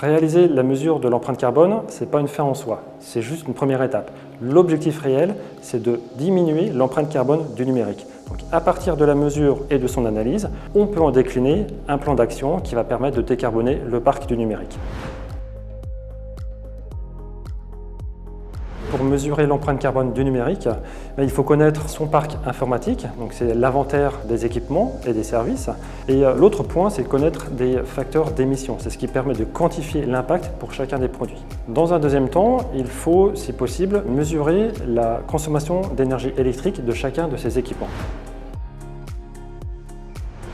Réaliser la mesure de l'empreinte carbone, ce n'est pas une fin en soi, c'est juste une première étape. L'objectif réel, c'est de diminuer l'empreinte carbone du numérique. Donc, à partir de la mesure et de son analyse, on peut en décliner un plan d'action qui va permettre de décarboner le parc du numérique. Pour mesurer l'empreinte carbone du numérique, il faut connaître son parc informatique, donc c'est l'inventaire des équipements et des services. Et l'autre point, c'est connaître des facteurs d'émission. C'est ce qui permet de quantifier l'impact pour chacun des produits. Dans un deuxième temps, il faut, si possible, mesurer la consommation d'énergie électrique de chacun de ces équipements.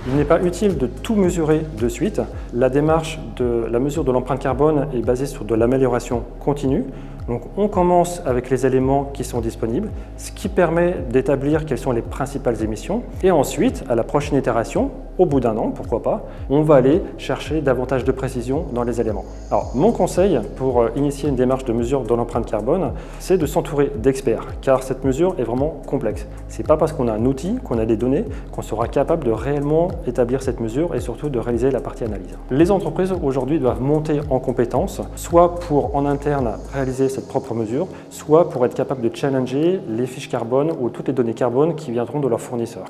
Il n'est pas utile de tout mesurer de suite. La démarche de la mesure de l'empreinte carbone est basée sur de l'amélioration continue. Donc on commence avec les éléments qui sont disponibles, ce qui permet d'établir quelles sont les principales émissions. Et ensuite, à la prochaine itération, au bout d'un an, pourquoi pas, on va aller chercher davantage de précision dans les éléments. Alors mon conseil pour initier une démarche de mesure de l'empreinte carbone, c'est de s'entourer d'experts, car cette mesure est vraiment complexe. Ce n'est pas parce qu'on a un outil, qu'on a des données, qu'on sera capable de réellement établir cette mesure et surtout de réaliser la partie analyse. Les entreprises aujourd'hui doivent monter en compétences, soit pour en interne réaliser cette propre mesure, soit pour être capable de challenger les fiches carbone ou toutes les données carbone qui viendront de leurs fournisseurs.